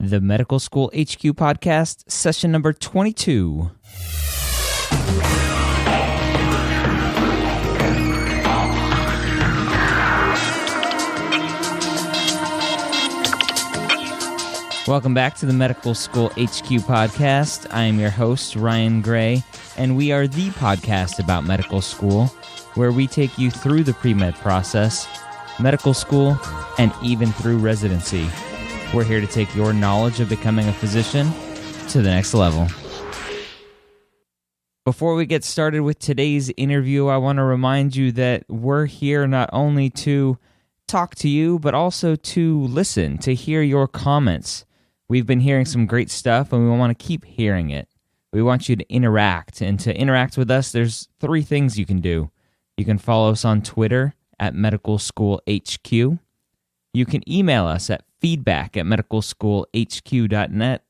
the Medical School HQ podcast, session number 22. Welcome back to the Medical School HQ podcast. I am your host, Ryan Gray, and we are the podcast about medical school, where we take you through the pre-med process, medical school, and even through residency. We're here to take your knowledge of becoming a physician to the next level. Before we get started with today's interview, I want to remind you that we're here not only to talk to you, but also to listen, to hear your comments. We've been hearing some great stuff, and we want to keep hearing it. We want you to interact, and to interact with us, there's 3 things you can do. You can follow us on Twitter at Medical School HQ. You can email us at feedback@medicalschoolhq.net,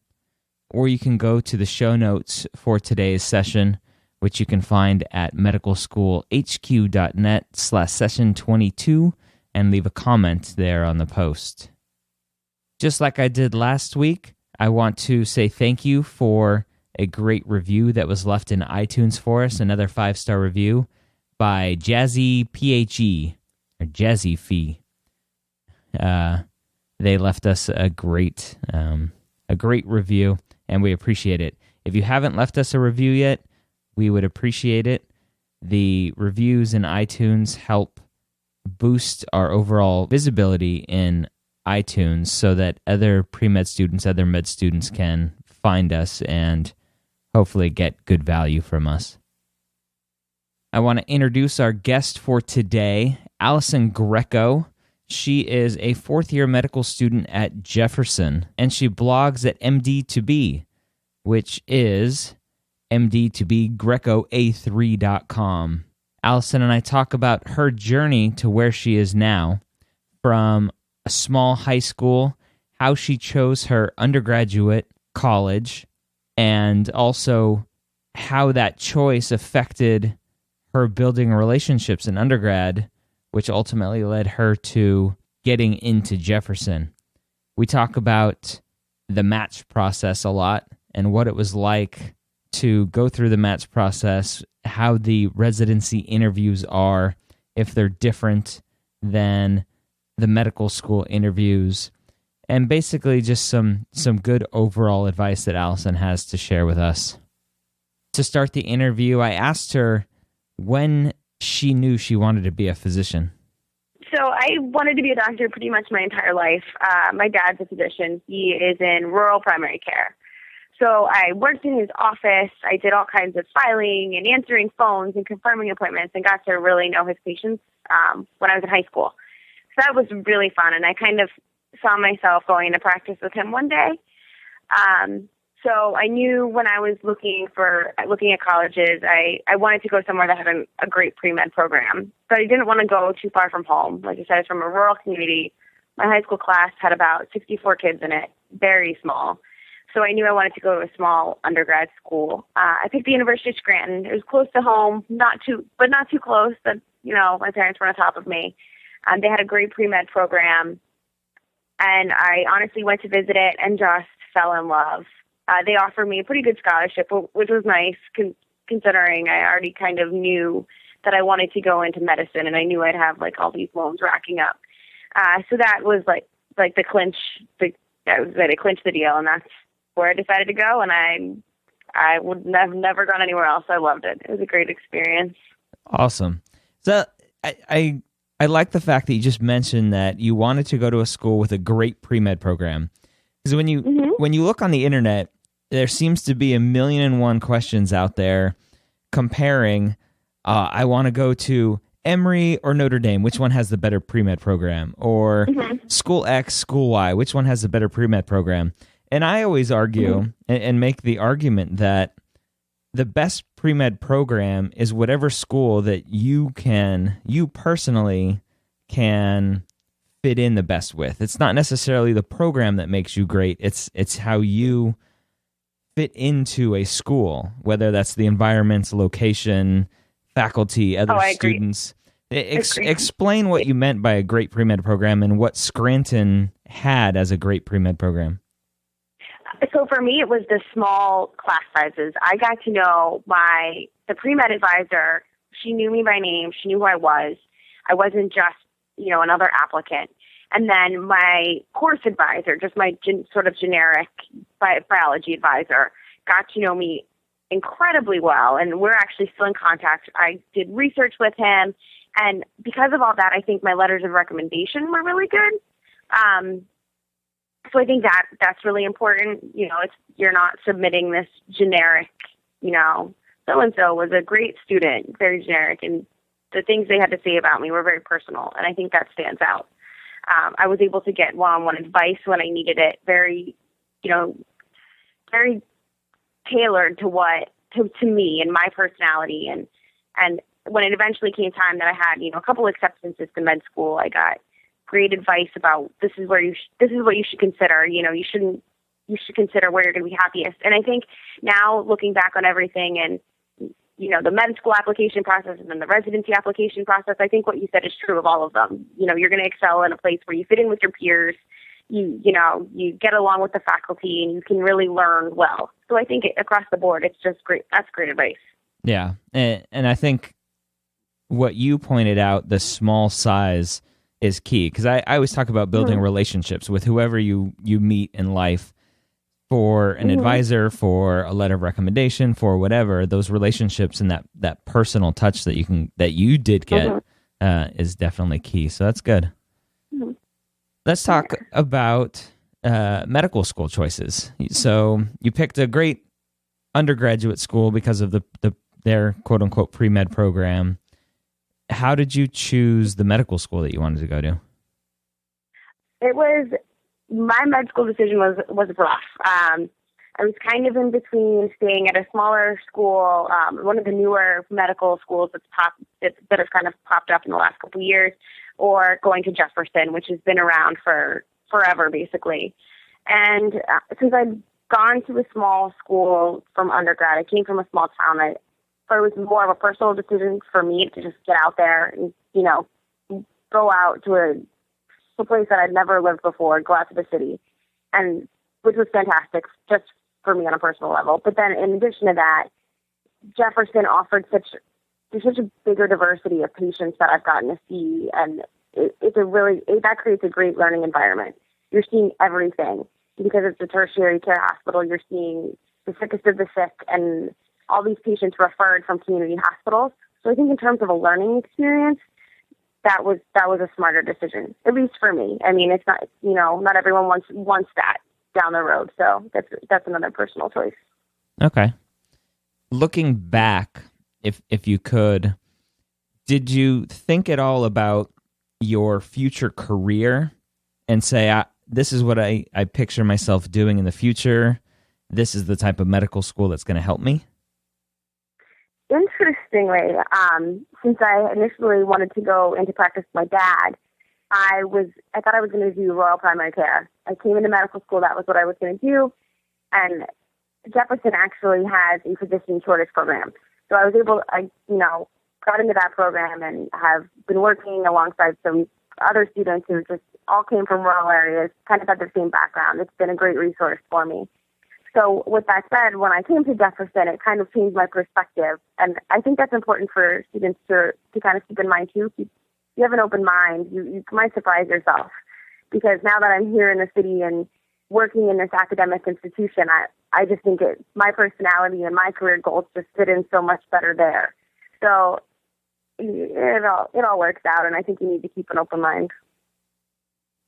or you can go to the show notes for today's session, which you can find at medicalschoolhq.net/session 22, and leave a comment there on the post. Just like I did last week, I want to say thank you for a great review that was left in iTunes for us, another 5-star review by Jazzy PHE, or Jazzy Fee. They left us a great review, and we appreciate it. If you haven't left us a review yet, we would appreciate it. The reviews in iTunes help boost our overall visibility in iTunes so that other pre-med students, other med students can find us and hopefully get good value from us. I want to introduce our guest for today, Allison Greco. She is a 4th-year medical student at Jefferson, and she blogs at MD2B, which is MD2BGrecoA3.com. Allison and I talk about her journey to where she is now, from a small high school, how she chose her undergraduate college, and also how that choice affected her building relationships in undergrad, which ultimately led her to getting into Jefferson. We talk about the match process a lot and what it was like to go through the match process, how the residency interviews are, if they're different than the medical school interviews, and basically just some good overall advice that Allison has to share with us. To start the interview, I asked her when she knew she wanted to be a physician. So I wanted to be a doctor pretty much my entire life. My dad's a physician. He is in rural primary care. So I worked in his office. I did all kinds of filing and answering phones and confirming appointments, and got to really know his patients when I was in high school. So that was really fun, and I kind of saw myself going into practice with him one day. So I knew when I was looking at colleges, I wanted to go somewhere that had a great pre-med program. But I didn't want to go too far from home. Like I said, it's from a rural community. My high school class had about 64 kids in it, very small. So I knew I wanted to go to a small undergrad school. I picked the University of Scranton. It was close to home, not too close that, my parents were on top of me. They had a great pre-med program, and I honestly went to visit it and just fell in love. They offered me a pretty good scholarship, which was nice considering I already kind of knew that I wanted to go into medicine, and I knew I'd have all these loans racking up. So that was like the clinch. It clinched the deal, and that's where I decided to go. And I would have never gone anywhere else. I loved it. It was a great experience. Awesome. So I like the fact that you just mentioned that you wanted to go to a school with a great pre-med program. Because when you look on the internet, there seems to be 1,000,001 questions out there comparing, I want to go to Emory or Notre Dame, which one has the better pre-med program? Or School X, School Y, which one has the better pre-med program? And I always argue and make the argument that the best pre-med program is whatever school that you personally can fit in the best with. It's not necessarily the program that makes you great. It's how you fit into a school, whether that's the environment, location, faculty, other students. Explain what you meant by a great pre-med program and what Scranton had as a great pre-med program. So for me, it was the small class sizes. I got to know the pre-med advisor. She knew me by name. She knew who I was. I wasn't just, another applicant. And then my course advisor, just my sort of generic biology advisor, got to know me incredibly well. And we're actually still in contact. I did research with him. And because of all that, I think my letters of recommendation were really good. So I think that's really important. You're not submitting this generic, so-and-so was a great student, very generic. And the things they had to say about me were very personal. And I think that stands out. I was able to get one-on-one advice when I needed it, very tailored to me and my personality. And when it eventually came time that I had, a couple acceptances to med school, I got great advice about this is what you should consider. You should consider where you're going to be happiest. And I think now looking back on everything and, the med school application process and then the residency application process, I think what you said is true of all of them. You're going to excel in a place where you fit in with your peers, you get along with the faculty, and you can really learn well. So I think across the board, it's just great. That's great advice. Yeah. And I think what you pointed out, the small size is key, because I always talk about building relationships with whoever you meet in life. For an advisor, for a letter of recommendation, for whatever, those relationships and that personal touch that you did get is definitely key. So that's good. Let's talk about medical school choices. So you picked a great undergraduate school because of their quote unquote pre-med program. How did you choose the medical school that you wanted to go to? My med school decision was rough. I was kind of in between staying at a smaller school, one of the newer medical schools that have kind of popped up in the last couple of years, or going to Jefferson, which has been around for forever, basically. And since I'd gone to a small school from undergrad, I came from a small town. It was more of a personal decision for me to just get out there and, go out to a place that I'd never lived before, go out to the city, and which was fantastic just for me on a personal level. But then in addition to that, Jefferson offered such a bigger diversity of patients that I've gotten to see, and that creates a great learning environment. You're seeing everything because it's a tertiary care hospital. You're seeing the sickest of the sick and all these patients referred from community hospitals. So I think in terms of a learning experience, that was a smarter decision, at least for me. I mean, it's not, not everyone wants that down the road. So that's another personal choice. Okay. Looking back, if you could, did you think at all about your future career and say, this is what I picture myself doing in the future? This is the type of medical school that's going to help me? Interestingly, since I initially wanted to go into practice with my dad, I thought I was going to do rural primary care. I came into medical school, that was what I was going to do, and Jefferson actually has a physician shortage program. So I was got into that program and have been working alongside some other students who just all came from rural areas, kind of had the same background. It's been a great resource for me. So with that said, when I came to Jefferson, it kind of changed my perspective. And I think that's important for students to kind of keep in mind too. If you have an open mind, you might surprise yourself. Because now that I'm here in the city and working in this academic institution, I just think my personality and my career goals just fit in so much better there. So it all works out, and I think you need to keep an open mind.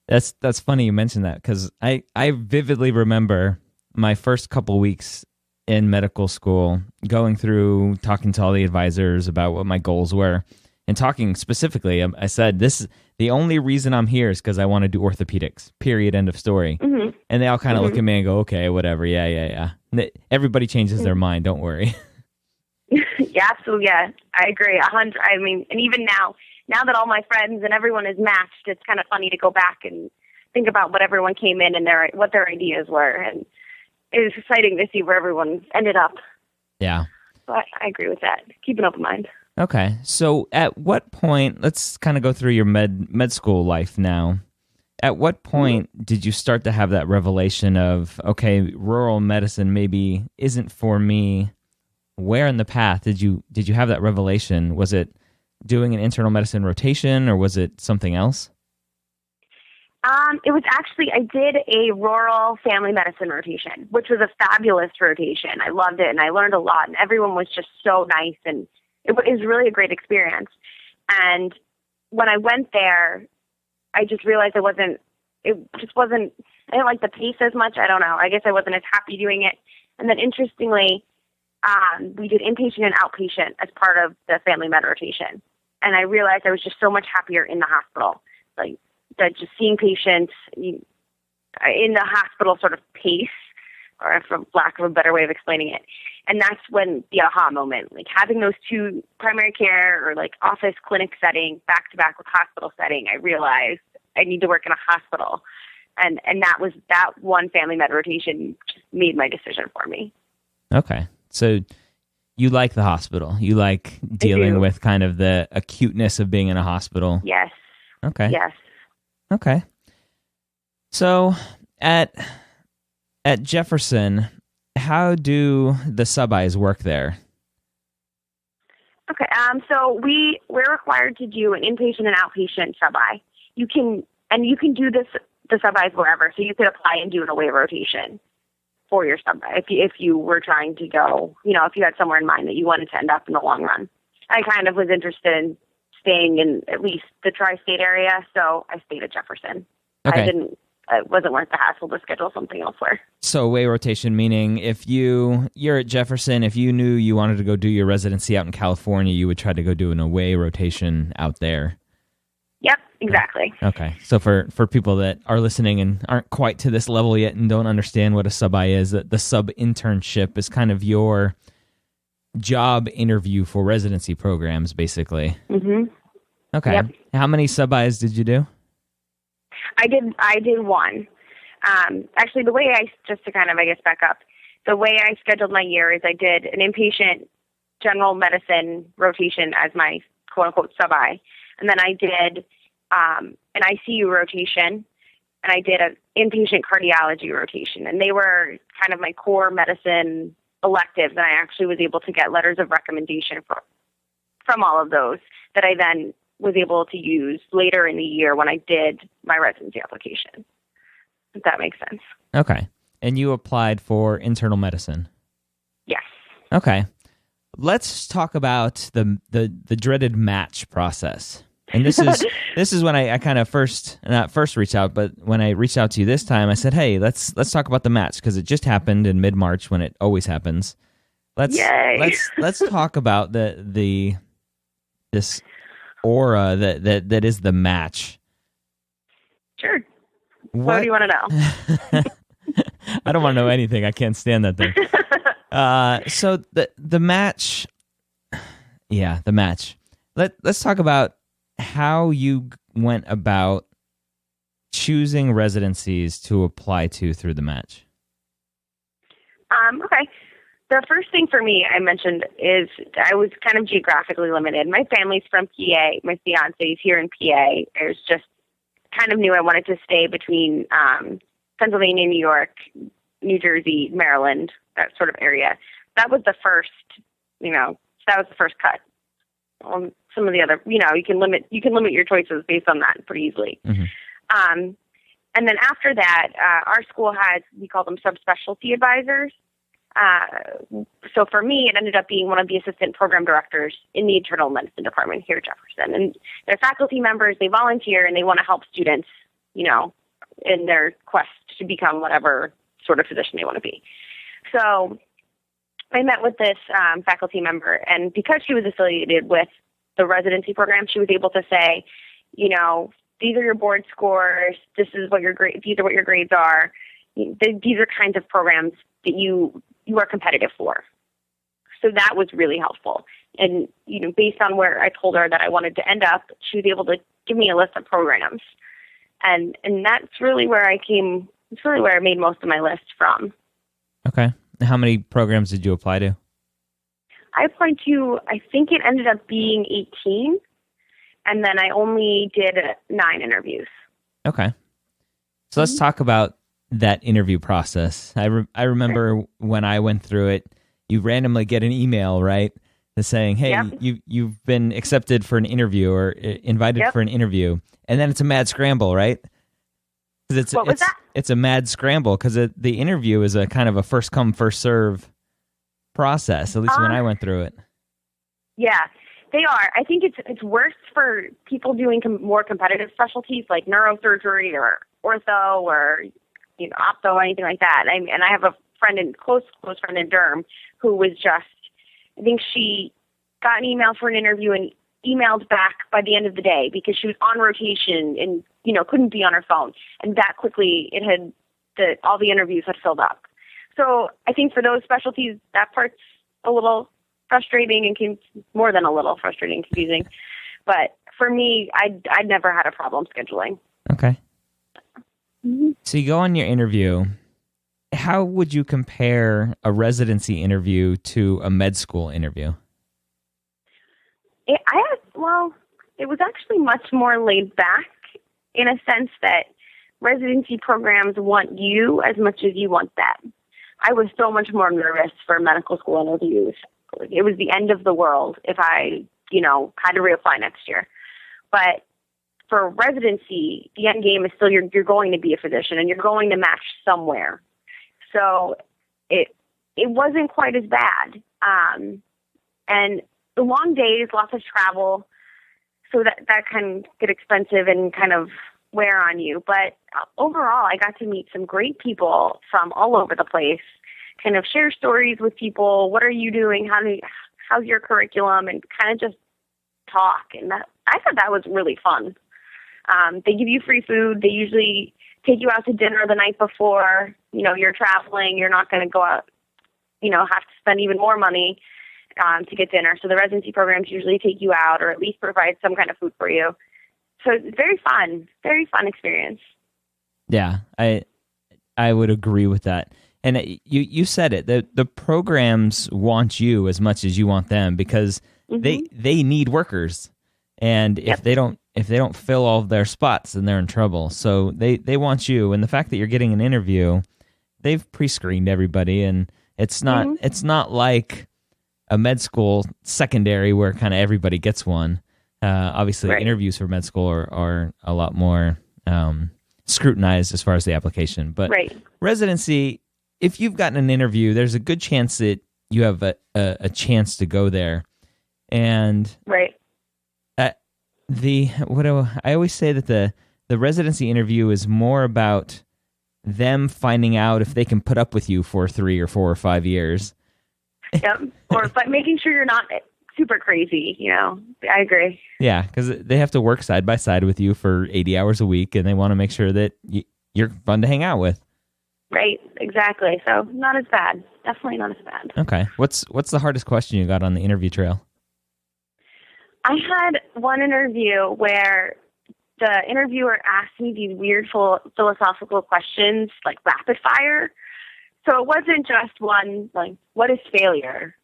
That's funny you mentioned that, because I vividly remember my first couple weeks in medical school, going through, talking to all the advisors about what my goals were, and talking specifically, I said, the only reason I'm here is because I want to do orthopedics, period, end of story. Mm-hmm. And they all kind of look at me and go, okay, whatever, yeah. Everybody changes their mind, don't worry. Yeah, absolutely, yeah, I agree, 100. I mean, and even now that all my friends and everyone is matched, it's kind of funny to go back and think about what everyone came in and what their ideas were, and it was exciting to see where everyone ended up. Yeah. So I agree with that. Keep an open mind. Okay. So at what point, let's kind of go through your med school life now. At what point did you start to have that revelation of, okay, rural medicine maybe isn't for me? Where in the path did you have that revelation? Was it doing an internal medicine rotation, or was it something else? It was actually, I did a rural family medicine rotation, which was a fabulous rotation. I loved it, and I learned a lot, and everyone was just so nice, and it was really a great experience. And when I went there, I just realized I didn't like the pace as much. I don't know. I guess I wasn't as happy doing it. And then interestingly, we did inpatient and outpatient as part of the family med rotation. And I realized I was just so much happier in the hospital, like that, just seeing patients in the hospital sort of pace, or for lack of a better way of explaining it. And that's when the aha moment, like having those two, primary care or like office clinic setting back to back with hospital setting, I realized I need to work in a hospital. And that one family med rotation just made my decision for me. Okay. So you like the hospital. You like dealing with kind of the acuteness of being in a hospital. Yes. Okay. Yes. Okay. So at Jefferson, how do the sub-Is work there? Okay. So we're required to do an inpatient and outpatient sub-I. You can do the sub-Is wherever. So you could apply and do an away rotation for your sub-I if you were trying to go, if you had somewhere in mind that you wanted to end up in the long run. I kind of was interested in staying in at least the tri-state area, so I stayed at Jefferson. Okay. It wasn't worth the hassle to schedule something elsewhere. So away rotation, meaning if you're at Jefferson, if you knew you wanted to go do your residency out in California, you would try to go do an away rotation out there. Yep, exactly. Okay. So for people that are listening and aren't quite to this level yet and don't understand what a sub-I is, the sub-internship is kind of your job interview for residency programs, basically. Mm-hmm. Okay. Yep. How many sub-Is did you do? I did one. Actually, the way just to kind of, I guess, back up, the way I scheduled my year is I did an inpatient general medicine rotation as my quote-unquote sub-I. And then I did an ICU rotation, and I did an inpatient cardiology rotation. And they were kind of my core medicine electives, and I actually was able to get letters of recommendation from all of those that I then was able to use later in the year when I did my residency application, if that makes sense. Okay. And you applied for internal medicine? Yes. Okay. Let's talk about the dreaded match process. And this is when I kind of not first reached out, but when I reached out to you this time, I said, "Hey, let's talk about the match," because it just happened in mid-March when it always happens. Let's talk about this aura that is the match. Sure. What do you want to know? I don't want to know anything. I can't stand that thing. So the match, the match. Let's talk about how you went about choosing residencies to apply to through the match. Okay. The first thing for me, I mentioned, is I was kind of geographically limited. My family's from PA. My fiance's here in PA. I was just kind of knew I wanted to stay between Pennsylvania, New York, New Jersey, Maryland, that sort of area. That was the first, that was the first cut. Some of the other, you can limit your choices based on that pretty easily. Mm-hmm. And then after that, our school has, we call them subspecialty advisors. So for me, it ended up being one of the assistant program directors in the internal medicine department here at Jefferson. And they're faculty members, they volunteer, and they want to help students, in their quest to become whatever sort of physician they want to be. So I met with this faculty member, and because she was affiliated with the residency program, she was able to say, these are your board scores, these are what your grades are. These are kinds of programs that you are competitive for. So that was really helpful. And, based on where I told her that I wanted to end up, she was able to give me a list of programs. And that's really where it's really where I made most of my list from. Okay. How many programs did you apply to? I applied to, I think it ended up being 18, and then I only did 9 interviews. Okay. So let's talk about that interview process. I remember when I went through it, you randomly get an email, right? Saying, hey, you've been accepted for an interview or invited for an interview. And then it's a mad scramble, right? What was that? It's a mad scramble because the interview is a kind of a first come, first serve process, at least when I went through it. Yeah, they are. I think it's worse for people doing more competitive specialties like neurosurgery or ortho or opto or anything like that. And I have a close friend in derm who was just, I think she got an email for an interview and emailed back by the end of the day because she was on rotation and couldn't be on her phone. And that quickly all the interviews had filled up. So I think for those specialties, that part's a little frustrating and more than a little frustrating and confusing. But for me, I'd never had a problem scheduling. Okay. Mm-hmm. So you go on your interview. How would you compare a residency interview to a med school interview? It was actually much more laid back in a sense that residency programs want you as much as you want them. I was so much more nervous for medical school interviews. It was the end of the world if I, had to reapply next year. But for residency, the end game is still you're going to be a physician and you're going to match somewhere. So it wasn't quite as bad. And the long days, lots of travel, so that can get expensive and kind of wear on you. But overall, I got to meet some great people from all over the place, kind of share stories with people. What are you doing? How's your curriculum? And kind of just talk. And I thought that was really fun. They give you free food. They usually take you out to dinner the night before. You're traveling. You're not going to go out, have to spend even more money to get dinner. So the residency programs usually take you out or at least provide some kind of food for you. So it's very fun experience. Yeah, I would agree with that. And you said it, the programs want you as much as you want them because they need workers. And if they don't fill all of their spots, then they're in trouble. So they want you. And the fact that you're getting an interview, they've pre-screened everybody, and it's not like a med school secondary where kind of everybody gets one. Obviously, interviews for med school are a lot more scrutinized as far as the application. But residency, if you've gotten an interview, there's a good chance that you have a chance to go there. And I always say that the residency interview is more about them finding out if they can put up with you for 3 or 4 or 5 years. Yep. But making sure you're not super crazy, I agree. Yeah, because they have to work side by side with you for 80 hours a week, and they want to make sure that you're fun to hang out with. Right, exactly. So not as bad. Definitely not as bad. Okay. What's the hardest question you got on the interview trail? I had one interview where the interviewer asked me these weird philosophical questions, like rapid fire. So it wasn't just one, like, what is failure?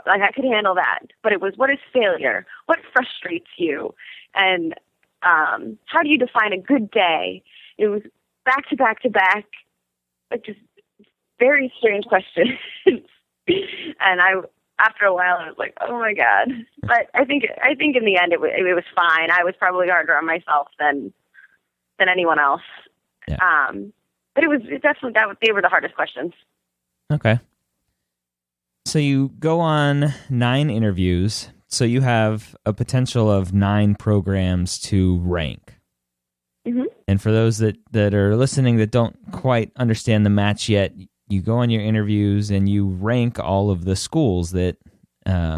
Like, I could handle that. But it was, what is failure? What frustrates you? And how do you define a good day? It was back to back to back, like just very strange questions. And after a while, I was like, oh my God. But I think in the end, it was fine. I was probably harder on myself than anyone else. Yeah. But it definitely, they were the hardest questions. Okay. So you go on 9 interviews. So you have a potential of 9 programs to rank. Mm-hmm. And for those that are listening that don't quite understand the match yet, you go on your interviews and you rank all of the schools that,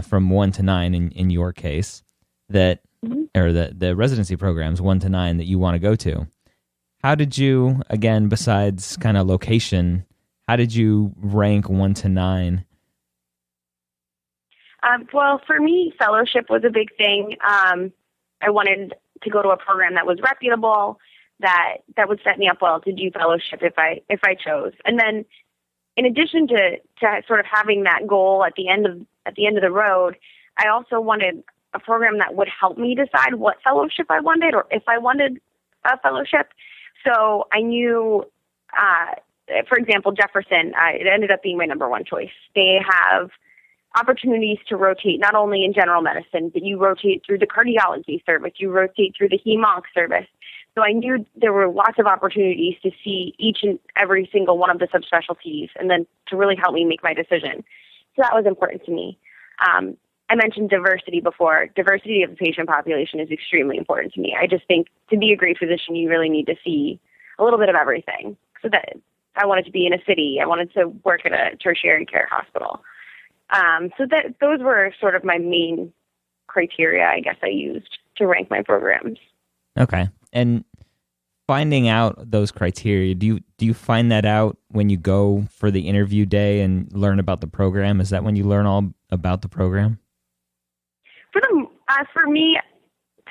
from 1 to 9 in your case, that or the residency programs 1 to 9 that you want to go to. How did you, again, besides kind of location, how did you rank 1 to 9? Well, for me, fellowship was a big thing. I wanted to go to a program that was reputable, that would set me up well to do fellowship if I chose. And then, in addition to sort of having that goal at the end of the road, I also wanted a program that would help me decide what fellowship I wanted or if I wanted a fellowship. So I knew, for example, Jefferson, it ended up being my number one choice. They have opportunities to rotate not only in general medicine, but you rotate through the cardiology service, you rotate through the hem-onc service. So I knew there were lots of opportunities to see each and every single one of the subspecialties and then to really help me make my decision. So that was important to me. I mentioned diversity before. Diversity of the patient population is extremely important to me. I just think to be a great physician, you really need to see a little bit of everything. So that I wanted to be in a city. I wanted to work at a tertiary care hospital. So that those were sort of my main criteria, I guess, I used to rank my programs. Okay. And finding out those criteria, do you find that out when you go for the interview day and learn about the program? Is that when you learn all about the program? For me,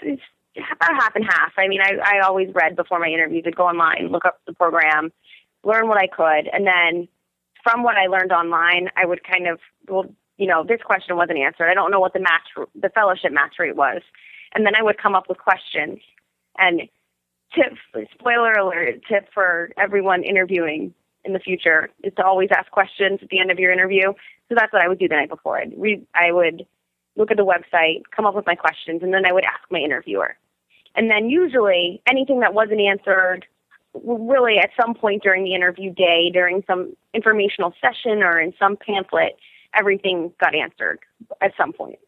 it's about half and half. I mean, I always read before my interviews. I'd go online, look up the program, learn what I could, and then from what I learned online, I would kind of, this question wasn't answered. I don't know what the fellowship match rate was. And then I would come up with questions. And spoiler alert, tip for everyone interviewing in the future is to always ask questions at the end of your interview. So that's what I would do the night before. I would look at the website, come up with my questions, and then I would ask my interviewer. And then usually anything that wasn't answered, really at some point during the interview day, during some informational session or in some pamphlet, everything got answered at some point.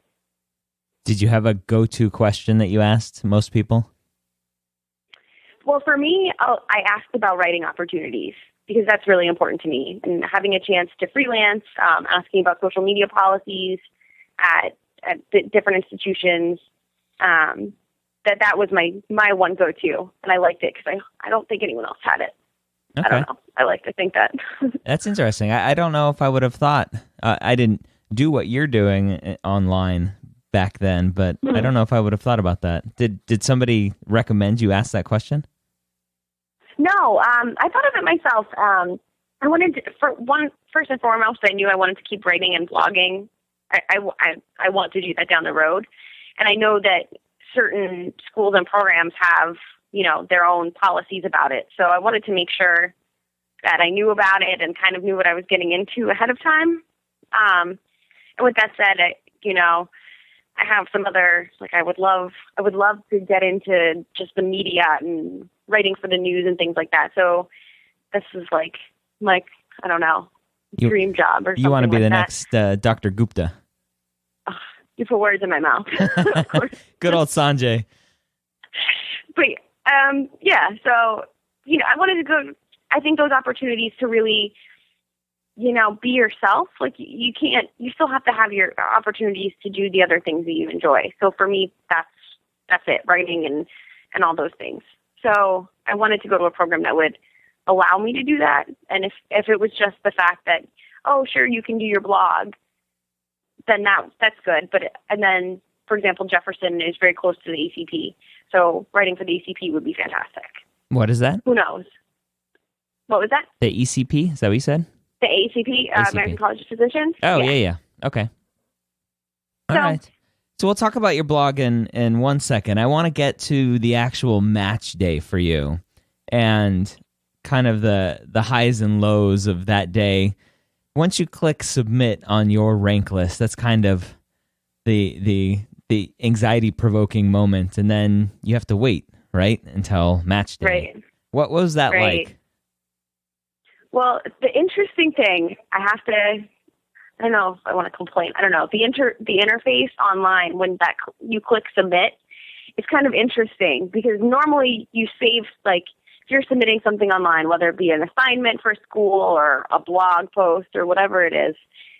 Did you have a go-to question that you asked most people? Well, for me, I asked about writing opportunities because that's really important to me. And having a chance to freelance, asking about social media policies at different institutions, that was my one go-to. And I liked it because I don't think anyone else had it. Okay. I don't know. I like to think that. That's interesting. I don't know if I would have thought. I didn't do what you're doing online back then, but I don't know if I would have thought about that. Did somebody recommend you ask that question? No, I thought of it myself. I wanted to, first and foremost, I knew I wanted to keep writing and blogging. I want to do that down the road. And I know that certain schools and programs have, their own policies about it. So I wanted to make sure that I knew about it and kind of knew what I was getting into ahead of time. And with that said, I have some other, I would love to get into just the media and writing for the news and things like that. So this is like I don't know, dream job or something. You want to be like the that. next Dr. Gupta. You put words in my mouth. Of course. Good old Sanjay. But yeah, so I wanted to go. I think those opportunities to really, be yourself. You can't. You still have to have your opportunities to do the other things that you enjoy. So for me, that's it. Writing and all those things. So I wanted to go to a program that would allow me to do that. And if it was just the fact that, oh, sure, you can do your blog, then that's good. And then, for example, Jefferson is very close to the ACP. So writing for the ACP would be fantastic. What is that? Who knows? What was that? The ECP? Is that what you said? The ACP, American College of Physicians. Oh, yeah. Okay. All right. So we'll talk about your blog in 1 second. I want to get to the actual match day for you and kind of the highs and lows of that day. Once you click submit on your rank list, that's kind of the anxiety-provoking moment, and then you have to wait, right, until match day. Right. What was that like? Well, the interesting thing, I don't know if I want to complain. I don't know. The interface online when you click submit, it's kind of interesting because normally you save, if you're submitting something online, whether it be an assignment for school or a blog post or whatever it is,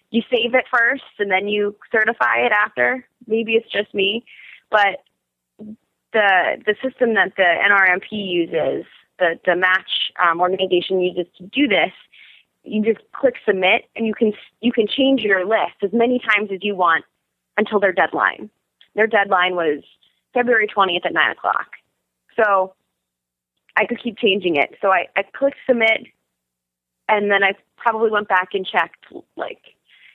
you save it first and then you certify it after. Maybe it's just me, but the system that the NRMP uses, the match organization uses to do this, you just click submit and you can change your list as many times as you want until their deadline. Their deadline was February 20th at 9:00. So I could keep changing it. So I clicked submit, and then I probably went back and checked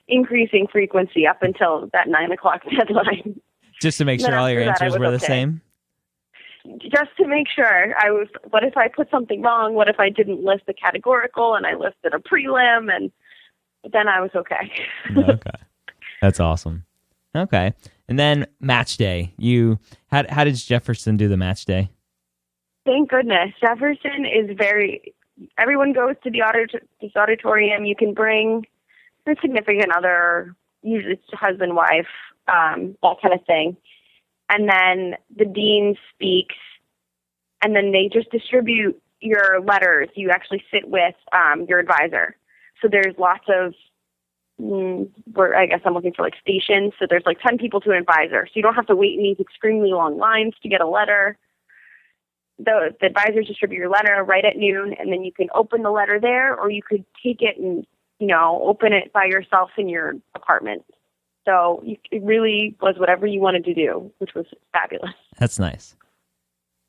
increasing frequency up until that 9:00 deadline. Just to make sure all your answers were the same? just to make sure. What if I put something wrong? What if I didn't list the categorical and I listed a prelim? And then I was okay. Okay. That's awesome. Okay. And then match day. How did Jefferson do the match day? Thank goodness. Jefferson is everyone goes to this auditorium. You can bring a significant other, usually it's husband, wife, that kind of thing. And then the dean speaks, and then they just distribute your letters. You actually sit with your advisor. So there's lots of, I guess I'm looking for like stations. So there's like 10 people to an advisor. So you don't have to wait in these extremely long lines to get a letter. The advisors distribute your letter right at noon, and then you can open the letter there, or you could take it and, open it by yourself in your apartment. So it really was whatever you wanted to do, which was fabulous. That's nice.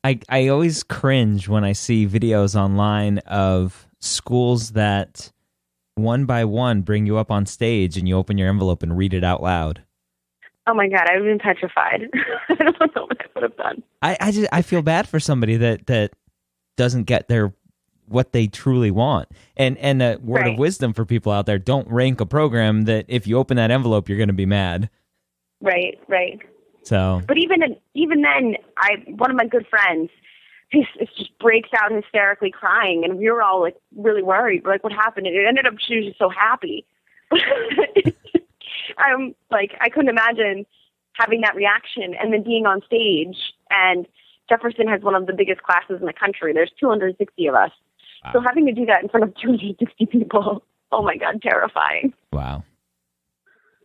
I always cringe when I see videos online of schools that one by one bring you up on stage and you open your envelope and read it out loud. Oh my God, I would have been petrified. I don't know what I would have done. I feel bad for somebody that doesn't get what they truly want. And a word of wisdom for people out there: don't rank a program that if you open that envelope, you're going to be mad. Right. So, but even then, one of my good friends, he just breaks out hysterically crying, and we were all like really worried. We're like, what happened? And it ended up she was just so happy. I'm like, I couldn't imagine having that reaction and then being on stage. And Jefferson has one of the biggest classes in the country. There's 260 of us. Wow. So having to do that in front of 260 people, oh my God, terrifying. Wow.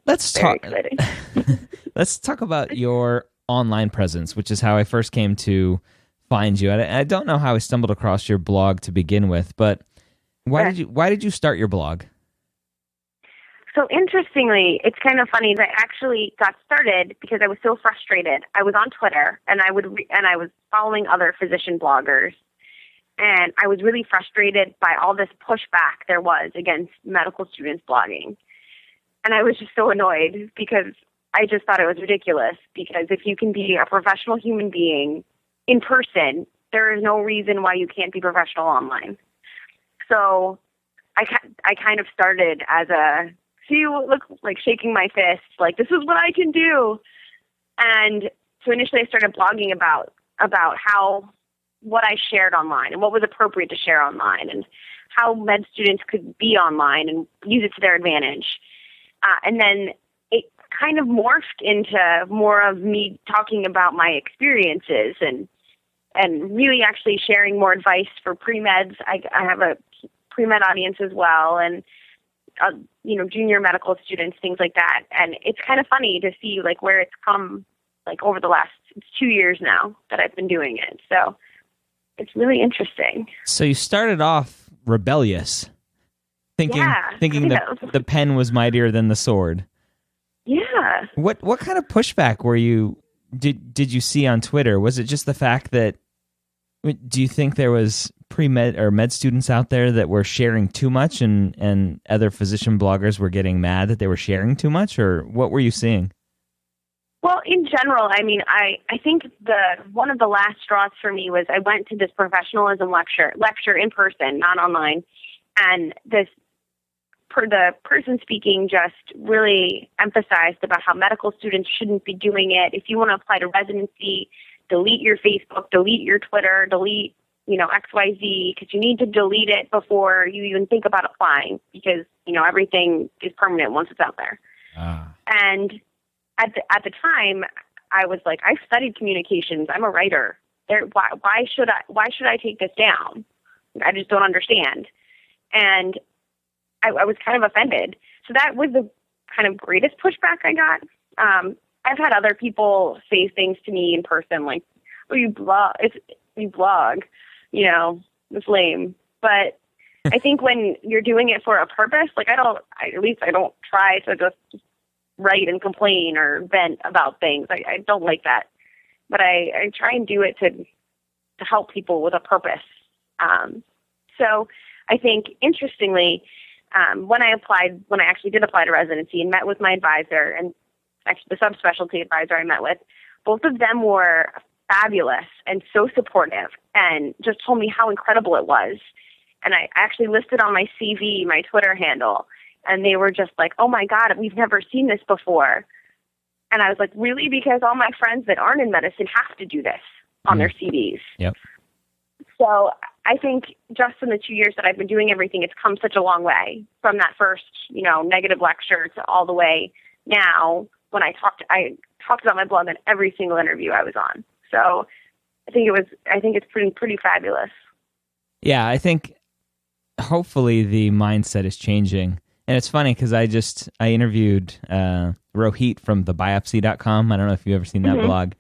Let's talk about your online presence, which is how I first came to find you. I don't know how I stumbled across your blog to begin with, but why did you start your blog? So interestingly, it's kind of funny that I actually got started because I was so frustrated. I was on Twitter and I was following other physician bloggers, and I was really frustrated by all this pushback there was against medical students blogging. And I was just so annoyed because I just thought it was ridiculous, because if you can be a professional human being in person, there is no reason why you can't be professional online. So I kind of started as look like shaking my fist, like, this is what I can do. And so initially I started blogging about what I shared online and what was appropriate to share online and how med students could be online and use it to their advantage. And then it kind of morphed into more of me talking about my experiences and really actually sharing more advice for pre-meds. I have a pre-med audience as well, and junior medical students, things like that. And it's kind of funny to see like where it's come like over the last 2 years now that I've been doing it. So it's really interesting. So you started off rebellious, thinking that the pen was mightier than the sword. Yeah. What kind of pushback did you see on Twitter? Was it just the fact that, do you think there was pre-med or med students out there that were sharing too much and other physician bloggers were getting mad that they were sharing too much, or what were you seeing? Well, in general, I mean, I think one of the last straws for me was I went to this professionalism lecture in person, not online, and the person speaking just really emphasized about how medical students shouldn't be doing it. If you want to apply to residency, delete your Facebook, delete your Twitter, delete XYZ, because you need to delete it before you even think about applying, because everything is permanent once it's out there. And at the time, I was like, I've studied communications. I'm a writer. Why should I take this down? I just don't understand. And I was kind of offended. So that was the kind of greatest pushback I got. I've had other people say things to me in person like, "Oh, you blog. It's lame." But I think when you're doing it for a purpose, like I don't try to just write and complain or vent about things. I don't like that. But I try and do it to help people with a purpose. So I think, interestingly, when I actually did apply to residency and met with my advisor and actually the subspecialty advisor I met with, both of them were fabulous and so supportive and just told me how incredible it was. And I actually listed on my CV my Twitter handle, and they were just like, oh my God, we've never seen this before. And I was like, really? Because all my friends that aren't in medicine have to do this on their CVs. Yep. So I think just in the 2 years that I've been doing everything, it's come such a long way from that first, negative lecture to all the way now when I talked about my blog in every single interview I was on. So I think it's pretty fabulous. Yeah, I think hopefully the mindset is changing. And it's funny because I interviewed Rohit from thebiopsy.com. I don't know if you've ever seen that blog.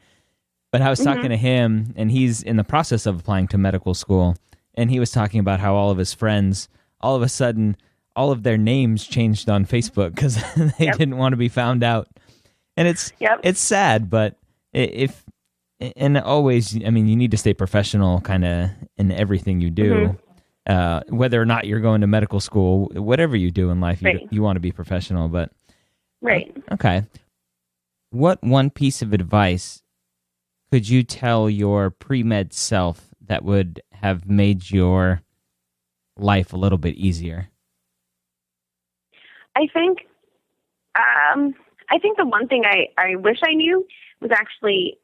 But I was talking to him, and he's in the process of applying to medical school. And he was talking about how all of his friends, all of a sudden, all of their names changed on Facebook because they didn't want to be found out. And it's sad, but always, I mean, you need to stay professional kind of in everything you do. Whether or not you're going to medical school, whatever you do in life, you want to be professional. But okay. What one piece of advice could you tell your pre-med self that would have made your life a little bit easier? I think the one thing I wish I knew was actually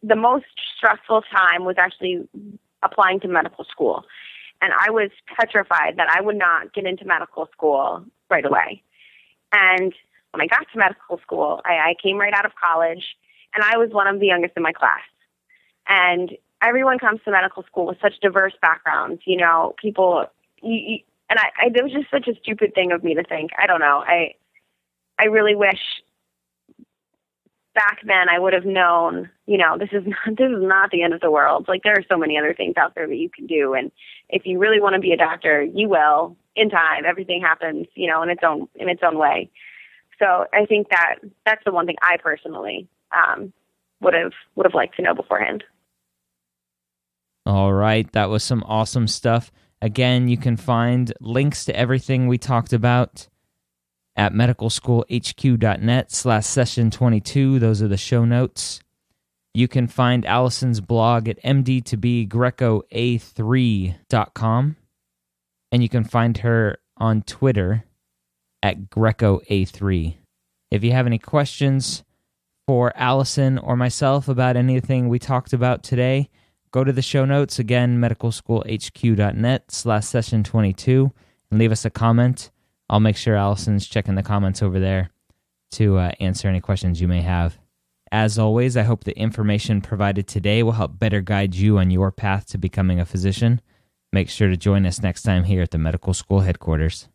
the most stressful time was actually applying to medical school. And I was petrified that I would not get into medical school right away. And when I got to medical school, I came right out of college, and I was one of the youngest in my class. And everyone comes to medical school with such diverse backgrounds, people, it was just such a stupid thing of me to think. I don't know. I really wish back then I would have known, this is not the end of the world. Like, there are so many other things out there that you can do. And if you really want to be a doctor, you will in time. Everything happens, in its own way. So I think that's the one thing I personally would have liked to know beforehand. All right. That was some awesome stuff. Again, you can find links to everything we talked about at medicalschoolhq.net/session22. Those are the show notes. You can find Allison's blog at MD2B grecoa3.com. And you can find her on Twitter at grecoa3. If you have any questions for Allison or myself about anything we talked about today, go to the show notes, again, medicalschoolhq.net/session22, and leave us a comment. I'll make sure Allison's checking the comments over there to answer any questions you may have. As always, I hope the information provided today will help better guide you on your path to becoming a physician. Make sure to join us next time here at the Medical School Headquarters.